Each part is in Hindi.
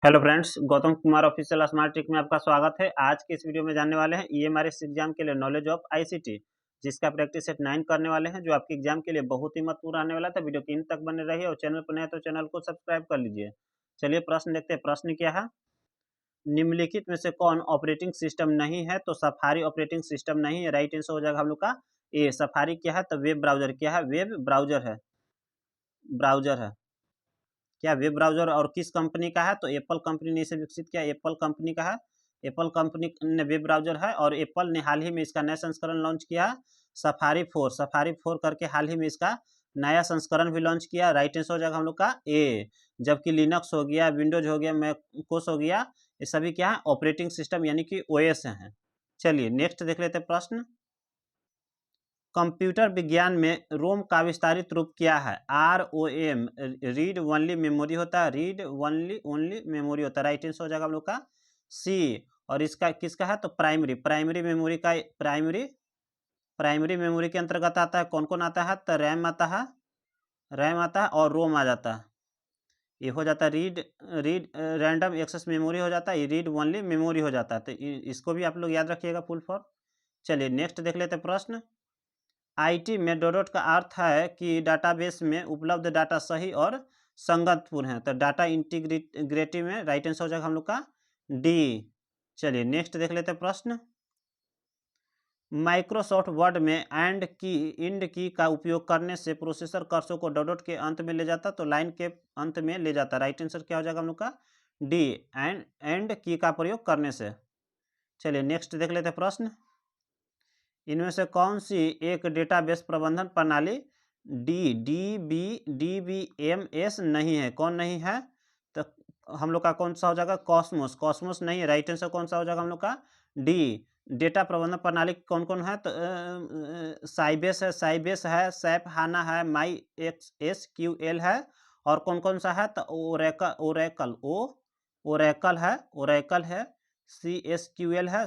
Hello friends, Gautam Kumar official smart trick में आपका स्वागत है। आज के इस वीडियो में जानने वाले हैं ईएमआरएस एग्जाम के लिए नॉलेज ऑफ आईसीटी, जिसका प्रैक्टिस सेट 9 करने वाले हैं, जो आपके एग्जाम के लिए बहुत ही महत्वपूर्ण आने वाला था। वीडियो के अंत तक बने रहिए और चैनल पर नए तो चैनल को सब्सक्राइब कर लीजिए। चलिए प्रश्न देखते हैं। प्रश्न क्या है? निम्नलिखित में से कौन ऑपरेटिंग सिस्टम नहीं है? तो सफारी ऑपरेटिंग सिस्टम नहीं है। राइट आंसर हो जाएगा हम लोग का ए। सफारी क्या है? तो वेब ब्राउजर। क्या है? वेब ब्राउजर है। ब्राउजर है क्या? Web browser. और किस कंपनी का है? तो एप्पल कंपनी ने इसे विकसित किया। एप्पल कंपनी का है। एप्पल कंपनी ने वेब ब्राउजर है और एप्पल ने हाल ही में इसका नया संस्करण लॉन्च किया, सफारी 4। सफारी 4 करके हाल ही में इसका नया संस्करण भी लॉन्च किया। राइट आंसर हो जाएगा हम लोग का ए। जबकि लिनक्स हो गया, विंडोज हो गया, मैकोस हो गया, ये सभी क्या है? ऑपरेटिंग सिस्टम यानी कि ओएस हैं। चलिए नेक्स्ट देख लेते हैं प्रश्न। कंप्यूटर विज्ञान में रोम का विस्तारित रूप क्या है? ROM रीड ओनली मेमोरी होता है। रीड ओनली ओनली मेमोरी होता है। राइट आंसर हो जाएगा हम लोग का सी। और इसका किसका है? तो प्राइमरी। प्राइमरी मेमोरी का प्राइमरी मेमोरी के अंतर्गत आता है। कौन कौन आता है? तो रैम आता है, रैम आता है और रोम आ जाता है। ये हो जाता है read read random access memory हो जाता है। ये रीड ओनली मेमोरी हो जाता है। तो इसको भी आप लोग याद रखिएगा फुल फॉर्म। चलिए नेक्स्ट देख लेते हैं प्रश्न। आईटी में डॉट का अर्थ है कि डाटाबेस में उपलब्ध डाटा सही और संगतपूर्ण है। तो डाटा इंटीग्रिटी में राइट आंसर हो जाएगा हम लोग का डी। चलिए नेक्स्ट देख लेते हैं प्रश्न। माइक्रोसॉफ्ट वर्ड में इंड की का उपयोग करने से प्रोसेसर कर्सर को डॉट के अंत में ले जाता, तो लाइन के अंत में ले जाता। राइट आंसर क्या हो जाएगा हम लोग का डी। एंड की का प्रयोग करने से। चलिए नेक्स्ट देख लेते हैं प्रश्न। इनमें से कौन सी एक डेटाबेस प्रबंधन प्रणाली DBMS नहीं है? कौन नहीं है? तो हम लोग का कौन सा हो जाएगा? कॉस्मोस। कॉस्मोस नहीं है। राइट आंसर कौन सा हो जाएगा हम लोग का डी। डेटा प्रबंधन प्रणाली कौन कौन है? तो साइबेस है, सैप हाना है, माई SQL है, और कौन कौन सा है? तो ओरेकल है, CSQL है,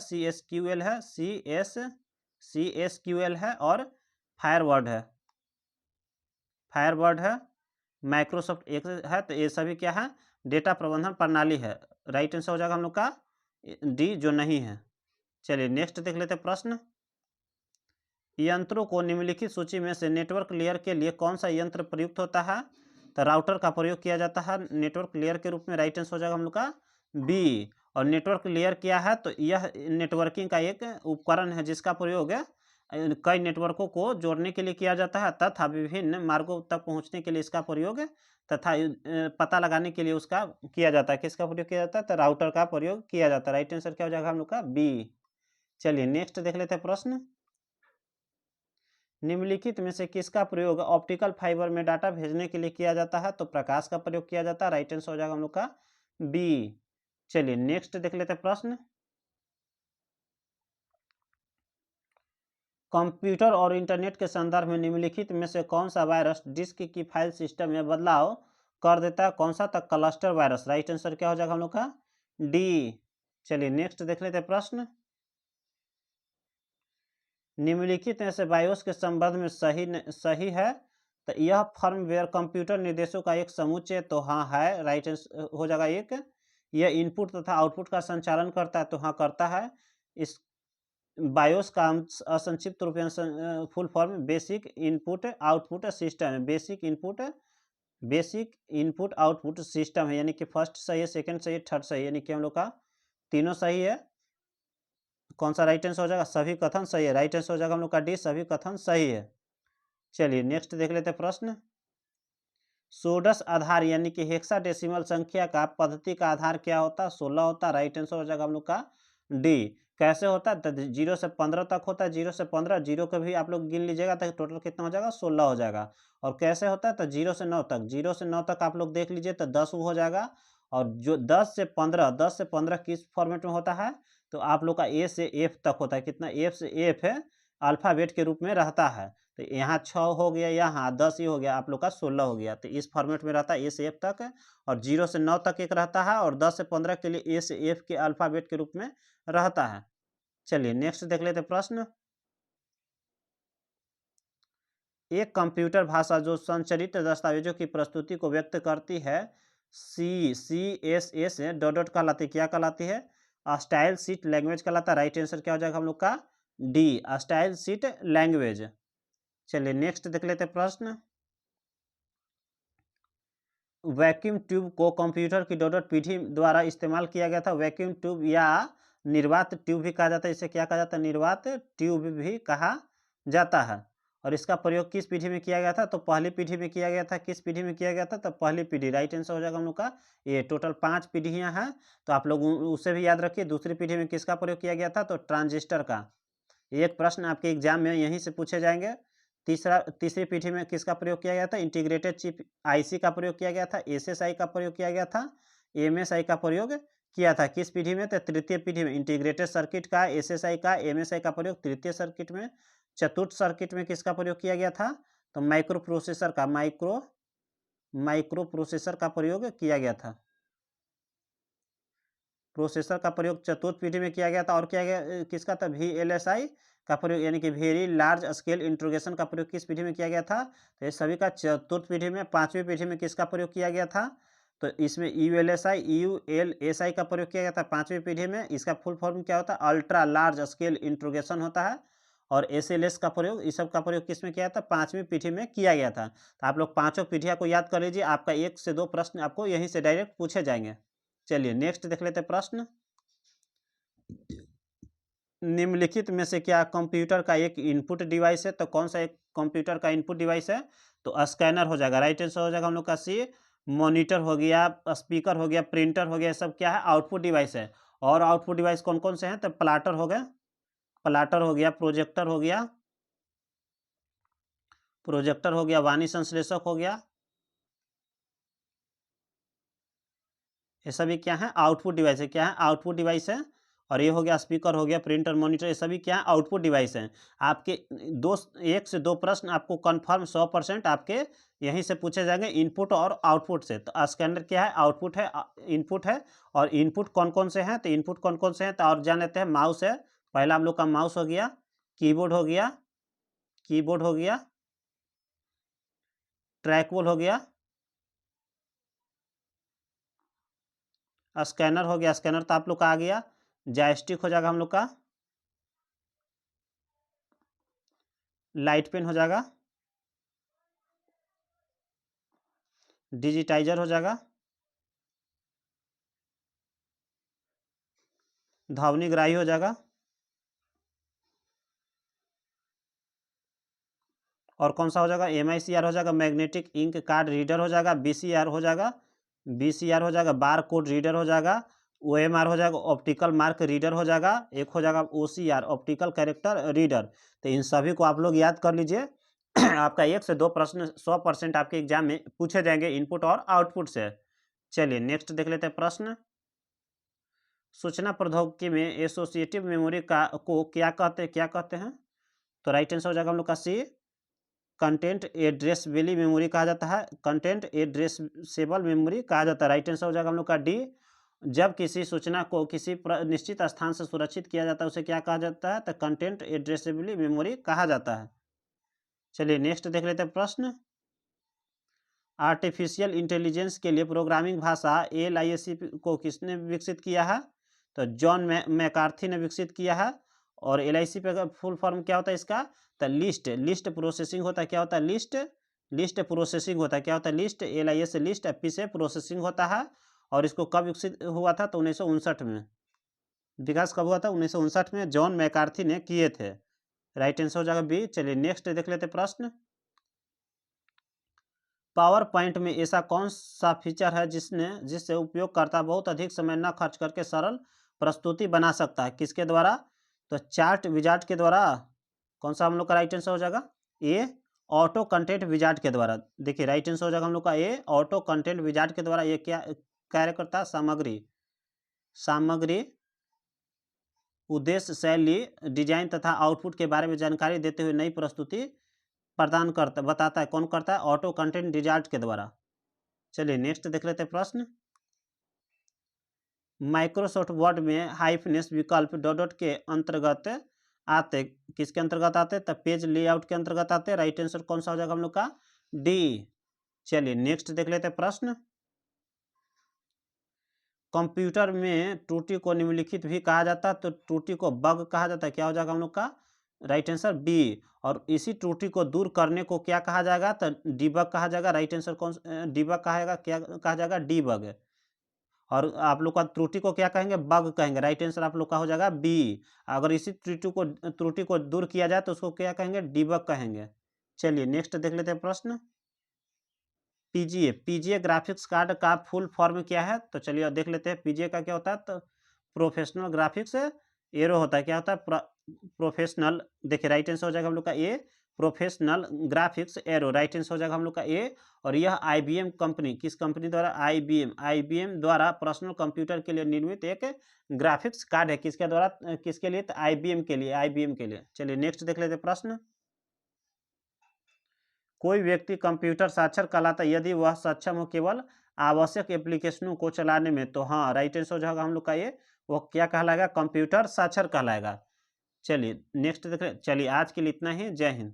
CSQL है और फायरवर्ड है, माइक्रोसॉफ्ट एक है। तो ये सभी क्या है? डेटा प्रबंधन प्रणाली है। राइट आंसर हो जाएगा हम लोग का डी, जो नहीं है। चलिए नेक्स्ट देख लेते हैं प्रश्न। यंत्रों को निम्नलिखित सूची में से नेटवर्क लेयर के लिए कौन सा यंत्र प्रयुक्त होता है? तो राउटर का प्रयोग किया जाता है नेटवर्क लेयर के रूप में। राइट आंसर हो जाएगा हम लोग का बी। और नेटवर्क लेयर क्या है? तो यह नेटवर्किंग का एक उपकरण है जिसका प्रयोग कई नेटवर्कों को जोड़ने के लिए किया जाता है तथा विभिन्न मार्गों तक पहुंचने के लिए इसका प्रयोग तथा पता लगाने के लिए उसका किया जाता है। किसका प्रयोग किया जाता है? तो राउटर का प्रयोग किया जाता है। राइट आंसर क्या हो जाएगा हम लोग का बी। चलिए नेक्स्ट देख लेते हैं प्रश्न। निम्नलिखित में से किसका प्रयोग ऑप्टिकल फाइबर में डाटा भेजने के लिए किया जाता है? तो प्रकाश का प्रयोग किया जाता है। राइट आंसर हो जाएगा हम लोग का बी। चलिए नेक्स्ट देख लेते हैं प्रश्न। कंप्यूटर और इंटरनेट के संदर्भ में निम्नलिखित में से कौन सा वायरस डिस्क की फाइल सिस्टम में बदलाव कर देता है? कौन सा? तक क्लस्टर वायरस। राइट आंसर क्या हो जाएगा हम लोग का डी। चलिए नेक्स्ट देख लेते हैं प्रश्न। निम्नलिखित में से बायोस के संबंध में सही है? तो यह फर्मवेयर कंप्यूटर निर्देशों का एक समुच्चय। तो हाँ है। राइट आंसर हो जाएगा एक। यह इनपुट तथा आउटपुट का संचालन करता है। तो हाँ करता है। इस बायोस का असंक्षिप्त रूप में full form basic input output system है। बेसिक इनपुट आउटपुट सिस्टम है, यानी कि फर्स्ट सही है, सेकंड सही है, थर्ड सही है, यानी कि हम लोग का तीनों सही है। कौन सा राइट आंसर हो जाएगा? सभी कथन सही है। राइट आंसर हो जाएगा हम लोग का डी, सभी कथन सही है। चलिए नेक्स्ट देख लेते हैं प्रश्न। षोडश आधार यानी कि हेक्साडेसिमल संख्या का पद्धति का आधार क्या होता है? 16 होता है। राइट आंसर हो जाएगा हम लोग का डी। कैसे होता है? तो 0 से 15 तक होता है। 0 से 15, 0 को भी आप लोग गिन लीजिएगा तो टोटल कितना हो जाएगा? 16 हो जाएगा। और कैसे होता है? तो 0 से 9 तक, 0 से 9 तक आप लोग देख लीजिए तो 10 हो जाएगा। और जो 10 से 15 किस फॉर्मेट में होता है? तो आप लोग का ए से एफ तक होता है। कितना? एफ से एफ है, अल्फ़ाबेट के रूप में रहता है। तो यहाँ 6 हो गया, यहाँ 10 ही हो गया, आप लोग का 16 हो गया। तो इस फॉर्मेट में रहता है ए से एफ तक। और 0 से 9 तक एक रहता है और 10 से 15 के लिए ए से एफ के अल्फ़ाबेट के रूप में रहता है। चलिए नेक्स्ट देख लेते हैं प्रश्न। एक कंप्यूटर भाषा जो संरचित दस्तावेजों की प्रस्तुति को व्यक्त करती है, CSS डॉट डॉट कहलाती है, क्या कहलाती है? स्टाइल शीट लैंग्वेज कहलाता है। राइट आंसर क्या हो जाएगा हम लोग का? D, style sheet language. चलिए नेक्स्ट देख लेते हैं प्रश्न। वैक्यूम ट्यूब को कंप्यूटर की डॉट डॉट पीढ़ी द्वारा इस्तेमाल किया गया था। वैक्यूम ट्यूब या निर्वात ट्यूब भी कहा जाता है, इसे क्या कहा जाता है? निर्वात ट्यूब भी कहा जाता है। और इसका प्रयोग किस पीढ़ी में किया गया था? तो पहली पीढ़ी में किया गया था। किस पीढ़ी में किया गया था? तो पहली पीढ़ी। राइट आंसर हो जाएगा हम लोग का ये। टोटल 5 पीढ़ियां हैं, तो आप लोग उसे भी याद रखिए। दूसरी पीढ़ी में किसका प्रयोग किया गया था? तो ट्रांजिस्टर का। एक प्रश्न आपके एग्जाम में यहीं से पूछे जाएंगे। तीसरी पीढ़ी में किसका प्रयोग किया गया था? इंटीग्रेटेड चिप आईसी का प्रयोग किया गया था। एसएसआई का प्रयोग किया गया था। एमएसआई का प्रयोग किया था। किस पीढ़ी में? तो तृतीय पीढ़ी में। इंटीग्रेटेड सर्किट का, एसएसआई का, एमएसआई का प्रयोग तृतीय सर्किट में। चतुर्थ सर्किट में किसका प्रयोग किया गया था? तो माइक्रो प्रोसेसर का, माइक्रो प्रोसेसर का प्रयोग किया गया था। प्रोसेसर का प्रयोग चतुर्थ पीढ़ी में किया गया था। और किया गया किसका था? VLSI का प्रयोग, यानी कि वेरी लार्ज स्केल इंट्रोगेशन का प्रयोग किस पीढ़ी में किया गया था? तो ये सभी का चतुर्थ पीढ़ी में। पांचवी पीढ़ी में किसका प्रयोग किया गया था? तो इसमें ULSI का प्रयोग किया गया था पांचवी पीढ़ी में। इसका फुल फॉर्म क्या होता है? अल्ट्रा लार्ज स्केल इंट्रोगेशन होता है। और SLS का प्रयोग, इस सब का प्रयोग किस में किया था? पांचवी पीढ़ी में किया गया था। तो आप लोग पांचों पीढ़ियां को याद कर लीजिए। आपका 1 से 2 प्रश्न आपको यहीं से डायरेक्ट पूछे जाएंगे। चलिए नेक्स्ट देख लेते हैं प्रश्न। निम्नलिखित में से क्या कंप्यूटर का एक इनपुट डिवाइस है? तो कौन सा एक कंप्यूटर का इनपुट डिवाइस है? तो स्कैनर हो जाएगा। राइट आंसर हो जाएगा हम लोग का सी। मॉनिटर हो गया, स्पीकर हो गया, प्रिंटर हो गया, सब क्या है? आउटपुट डिवाइस है। और आउटपुट डिवाइस कौन कौन से हैं? तो प्लाटर हो गया, प्रोजेक्टर हो गया, वाणी संश्लेषक हो गया। ये सभी क्या है? आउटपुट डिवाइस है। क्या है? आउटपुट डिवाइस है। और ये हो गया स्पीकर, हो गया प्रिंटर, मॉनिटर, ये सभी क्या है? आउटपुट डिवाइस हैं। आपके 1 से 2 प्रश्न आपको कंफर्म 100% आपके यहीं से पूछे जाएंगे, इनपुट और आउटपुट से। तो स्कैनर क्या है? आउटपुट है, इनपुट है। और इनपुट कौन कौन से हैं? तो इनपुट कौन कौन से हैं तो और जान लेते हैं। माउस है, पहला हम लोग का माउस हो गया। कीबोर्ड हो गया, ट्रैकबॉल हो गया, स्कैनर हो गया। स्कैनर तो आप लोग का आ गया। जॉयस्टिक हो जाएगा हम लोग का। लाइट पेन हो जाएगा। डिजिटाइजर हो जाएगा। ध्वनिग्राही हो जाएगा। और कौन सा हो जाएगा? MICR हो जाएगा, मैग्नेटिक इंक कार्ड रीडर हो जाएगा। BCR हो जाएगा, बार कोड रीडर हो जाएगा। OMR हो जाएगा, ऑप्टिकल मार्क रीडर हो जाएगा। एक हो जाएगा OCR, ऑप्टिकल कैरेक्टर रीडर। तो इन सभी को आप लोग याद कर लीजिए। आपका 1 से 2 प्रश्न 100% आपके एग्जाम में पूछे जाएंगे इनपुट और आउटपुट से। चलिए नेक्स्ट देख लेते हैं प्रश्न। सूचना प्रौद्योगिकी में एसोसिएटिव मेमोरी का को क्या कहते हैं? तो राइट आंसर हो जाएगा हम लोग का सी। कंटेंट एड्रेसेबल मेमोरी कहा जाता है। कंटेंट एड्रेसेबल मेमोरी कहा जाता है। राइट आंसर हो जाएगा हम लोग का डी। जब किसी सूचना को किसी निश्चित स्थान से सुरक्षित किया जाता है उसे क्या कहा जाता है? तो कंटेंट एड्रेसेबल मेमोरी कहा जाता है। चलिए नेक्स्ट देख लेते हैं प्रश्न। आर्टिफिशियल इंटेलिजेंस के लिए प्रोग्रामिंग भाषा LISC को किसने विकसित किया है? तो जॉन मैकार्थी ने विकसित किया है। और LIC पे फुल फॉर्म क्या होता है इसका? तो लिस्ट प्रोसेसिंग होता है। क्या होता है? लिस्ट प्रोसेसिंग होता है। क्या होता है? लिस्ट, LIS लिस्ट, P से प्रोसेसिंग होता है। और इसको कब विकसित हुआ था? तो 1959 में। विकास कब हुआ था? 1959 में जॉन मैकार्थी ने किए थे। राइट आंसर हो जाएगा बी। चलिए नेक्स्ट देख लेते प्रश्न। पावर पॉइंट में ऐसा कौन सा फीचर है जिससे उपयोगकर्ता बहुत अधिक समय न खर्च करके सरल प्रस्तुति बना सकता है? किसके द्वारा? तो चार्ट विजार्ड के द्वारा। कौन सा हम लोग का राइट आंसर हो जाएगा? ए, ऑटो कंटेंट विजार्ड के द्वारा। देखिए राइट आंसर हो जाएगा हम लोग का ए, ऑटो कंटेंट विजार्ड के द्वारा। ये क्या कार्य करता है? सामग्री, उद्देश्य, शैली, डिजाइन तथा आउटपुट के बारे में जानकारी देते हुए नई प्रस्तुति प्रदान करता बताता है। कौन करता है? ऑटो कंटेंट विजार्ड के द्वारा। चलिए नेक्स्ट देख लेते हैं प्रश्न। माइक्रोसॉफ्ट वर्ड में हाइफनेस विकल्प डॉट डॉट के अंतर्गत आते, किसके अंतर्गत आते? तो पेज लेआउट के अंतर्गत आते। राइट आंसर कौन सा हो जाएगा हम लोग का? डी। चलिए नेक्स्ट देख लेते हैं प्रश्न। कंप्यूटर में त्रुटि को निम्नलिखित भी कहा जाता है, तो त्रुटि को बग कहा जाता है। क्या हो जाएगा हम लोग का राइट आंसर बी। और इसी त्रुटि को दूर करने को क्या कहा जाएगा, तो डीबग कहा जाएगा। राइट आंसर कौन डीबग कहेगा, क्या कहा जाएगा, डीबग। और आप लोग का त्रुटि को क्या कहेंगे, बग कहेंगे। राइट आंसर आप लोग का हो जाएगा बी। अगर इसी त्रुटि को दूर किया जाए तो उसको क्या कहेंगे, डीबग कहेंगे। चलिए नेक्स्ट देख लेते हैं प्रश्न। पीजीए ग्राफिक्स कार्ड का फुल फॉर्म क्या है, तो चलिए देख लेते हैं। पीजीए का क्या होता है, तो प्रोफेशनल ग्राफिक्स एरो होता है। क्या होता है, प्रोफेशनल। देखिए राइट आंसर हो जाएगा हम लोग का A, professional graphics arrow. Right answer हो जाएगा हम लोग का ए। और यह आईबीएम कंपनी, किस कंपनी द्वारा, आईबीएम द्वारा पर्सनल कंप्यूटर के लिए निर्मित एक ग्राफिक्स कार्ड है। किसके द्वारा, किसके लिए, तो आईबीएम के लिए, आईबीएम के लिए। चलिए नेक्स्ट देख लेते हैं प्रश्न। कोई व्यक्ति कंप्यूटर साक्षर कहलाता है यदि वह सक्षम हो केवल आवश्यक एप्लीकेशनों को चलाने में, तो हाँ राइट आंसर हो जाएगा हम लोग का ये, वो क्या कहलाएगा, कंप्यूटर साक्षर कहलाएगा। चलिए नेक्स्ट देख रहे, चलिए आज के लिए इतना ही। जय हिंद।